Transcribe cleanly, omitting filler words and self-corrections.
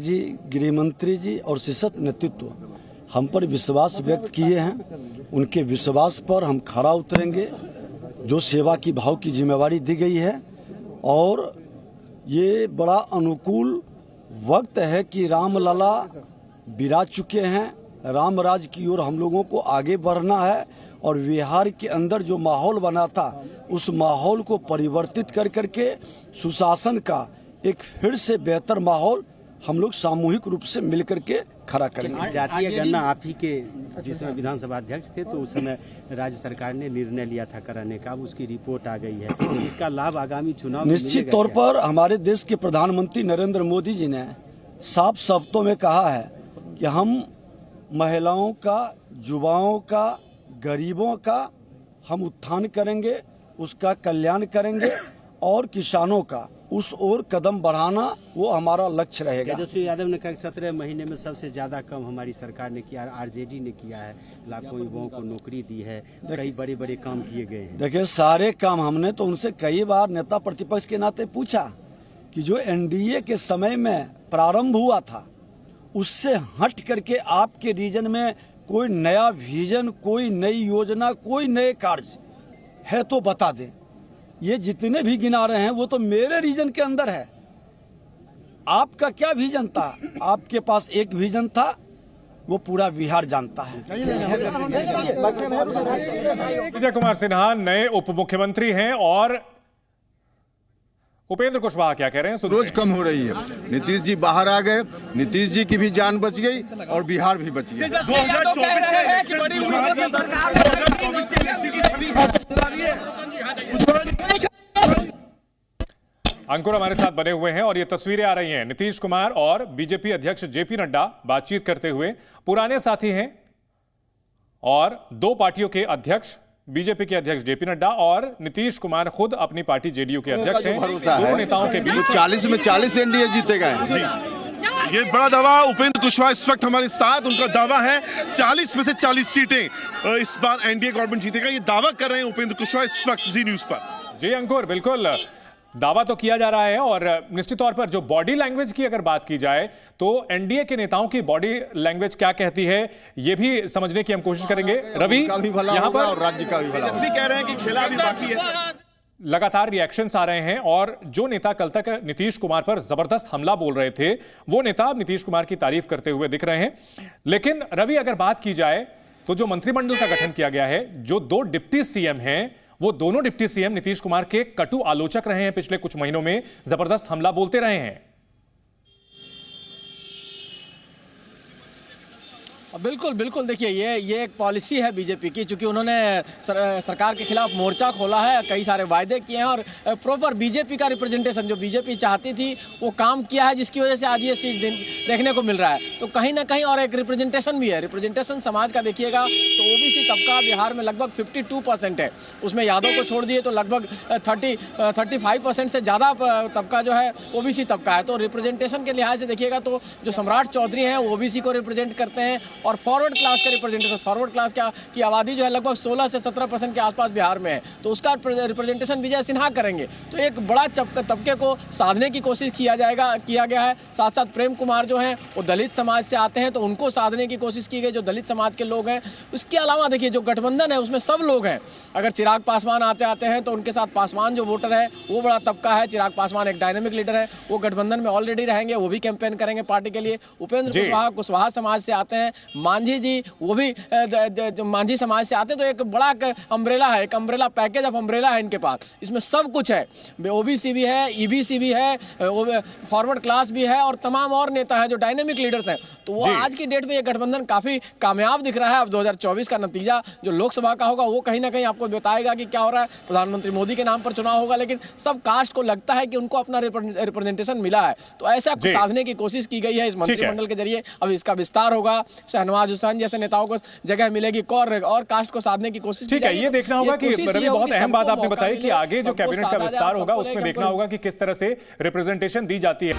जी, गृह मंत्री जी और शीर्ष नेतृत्व हम पर विश्वास व्यक्त किए हैं। उनके विश्वास पर हम खरा उतरेंगे। जो सेवा की भाव की जिम्मेवारी दी गई है और ये बड़ा अनुकूल वक्त है कि रामलला विराज चुके हैं। राम राज की ओर हम लोगों को आगे बढ़ना है और बिहार के अंदर जो माहौल बना था उस माहौल को परिवर्तित कर करके सुशासन का एक फिर से बेहतर माहौल हम लोग सामूहिक रूप से मिलकर के खड़ा करेंगे। जातीय गणना आप ही के जिस समय विधानसभा अध्यक्ष थे तो उस समय राज्य सरकार ने निर्णय लिया था कराने का, अब उसकी रिपोर्ट आ गई है। इसका लाभ आगामी चुनाव में निश्चित तौर पर हमारे देश के प्रधानमंत्री नरेंद्र मोदी जी ने साफ शब्दों में कहा है कि हम महिलाओं का, युवाओं का, गरीबों का हम उत्थान करेंगे, उसका कल्याण करेंगे और किसानों का उस ओर कदम बढ़ाना वो हमारा लक्ष्य रहेगा। तेजस्वी यादव ने कहा 17 महीने में सबसे ज्यादा कम हमारी सरकार ने किया, आरजेडी ने किया है, लाखों युवाओं को नौकरी दी है, कई बड़े बड़े काम किए गए हैं। देखिए, सारे काम हमने तो उनसे कई बार नेता प्रतिपक्ष के नाते पूछा कि जो एनडीए के समय में प्रारंभ हुआ था उससे हट करके आपके रीजन में कोई नया विजन, कोई नई योजना, कोई नए कार्य है तो बता दें। ये जितने भी गिना रहे हैं वो तो मेरे रीजन के अंदर है। आपका क्या विजन था? आपके पास एक विजन था, वो पूरा बिहार जानता है। विजय कुमार सिन्हा नए उप मुख्यमंत्री हैं और उपेंद्र कुशवाहा क्या कह रहे हैं? रोज कम हो रही है। नीतीश जी बाहर आ गए, नीतीश जी की भी जान बच गई और बिहार भी बच गया। अंकुर हमारे साथ बने हुए हैं और ये तस्वीरें आ रही हैं नीतीश कुमार और बीजेपी अध्यक्ष जेपी नड्डा बातचीत करते हुए। पुराने साथी हैं और दो पार्टियों के अध्यक्ष, बीजेपी के अध्यक्ष जेपी नड्डा और नीतीश कुमार खुद अपनी पार्टी जेडीयू के अध्यक्ष हैं। दोनों नेताओं के बीच 40 में 40 एनडीए जीतेगा। ये बड़ा दावा उपेंद्र कुशवाहा इस वक्त हमारे साथ, उनका दावा है 40 में से 40 सीटें इस बार एनडीए गवर्नमेंट जीतेगा। ये दावा कर रहे हैं उपेंद्र कुशवाहा इस वक्त जी न्यूज पर। जी अंकुर, बिल्कुल दावा तो किया जा रहा है और निश्चित तौर पर जो बॉडी लैंग्वेज की अगर बात की जाए तो एनडीए के नेताओं की बॉडी लैंग्वेज क्या कहती है ये भी समझने की हम कोशिश करेंगे। रवि, यहाँ पर और राज्य का भी भला होगा। कह रहे हैं कि खेला भी बाकी है। लगातार रिएक्शंस आ रहे हैं और जो नेता कल तक नीतीश कुमार पर जबरदस्त हमला बोल रहे थे वो नेता अब नीतीश कुमार की तारीफ करते हुए दिख रहे हैं। लेकिन रवि, अगर बात की जाए तो जो मंत्रिमंडल का गठन किया गया है, जो दो डिप्टी सीएम हैं, वो दोनों डिप्टी सीएम नीतीश कुमार के कटु आलोचक रहे हैं। पिछले कुछ महीनों में जबरदस्त हमला बोलते रहे हैं। बिल्कुल बिल्कुल, देखिए ये एक पॉलिसी है बीजेपी की, चूंकि उन्होंने सरकार के खिलाफ मोर्चा खोला है, कई सारे वायदे किए हैं और प्रॉपर बीजेपी का रिप्रेजेंटेशन जो बीजेपी चाहती थी वो काम किया है, जिसकी वजह से आज ये चीज़ देखने को मिल रहा है। तो कहीं ना कहीं और एक रिप्रेजेंटेशन भी है। रिप्रेजेंटेशन समाज का देखिएगा तो ओबीसी तबका बिहार में लगभग 52% है, उसमें यादव को छोड़ दिए तो लगभग 35% से ज़्यादा तबका जो है ओबीसी तबका है। तो रिप्रेजेंटेशन के लिहाज से देखिएगा तो जो सम्राट चौधरी हैं वो ओबीसी को रिप्रेजेंट करते हैं और फॉरवर्ड क्लास का रिप्रेजेंटेशन, फॉरवर्ड क्लास की आबादी जो है लगभग 16 से 17% के आसपास बिहार में है, तो उसका रिप्रेजेंटेशन विजय सिन्हा करेंगे। तो एक बड़ा तबके को साधने की कोशिश किया गया है। साथ साथ प्रेम कुमार जो हैं वो दलित समाज से आते हैं तो उनको साधने की कोशिश की गई, जो दलित समाज के लोग हैं। उसके अलावा देखिए जो गठबंधन है उसमें सब लोग हैं। अगर चिराग पासवान आते हैं तो उनके साथ पासवान जो वोटर है वो बड़ा तबका है। चिराग पासवान एक डायनेमिक लीडर है, वो गठबंधन में ऑलरेडी रहेंगे, वो भी कैंपेन करेंगे पार्टी के लिए। उपेंद्र कुशवाहा समाज से आते हैं, मांझी जी वो भी मांझी समाज से आते हैं। तो एक बड़ा अम्ब्रेला है, एक अम्ब्रेला पैकेज ऑफ अम्ब्रेला है इनके पास, इसमें सब कुछ है। ओबीसी भी है, ईबीसी भी है, फॉरवर्ड क्लास भी है और तमाम और नेता हैं जो डायनेमिक लीडर्स हैं। तो वो आज की डेट में ये गठबंधन काफी कामयाब दिख रहा है। अब 2024 का नतीजा जो लोकसभा का होगा वो कहीं ना कहीं आपको बताएगा कि क्या हो रहा है। प्रधानमंत्री मोदी के नाम पर चुनाव होगा, लेकिन सब कास्ट को लगता है कि उनको अपना रिप्रेजेंटेशन मिला है। तो ऐसा कुछ साधने की कोशिश की गई है इस मंत्रिमंडल के जरिए। अब इसका विस्तार होगा, शहनवाज हुसैन जैसे नेताओं को जगह मिलेगी और कास्ट को साधने की कोशिश। ठीक है, ये देखना होगा कि रवि, बहुत अहम बात आपने बताई कि आगे जो कैबिनेट का विस्तार होगा उसमें देखना होगा कि किस तरह से रिप्रेजेंटेशन दी जाती है।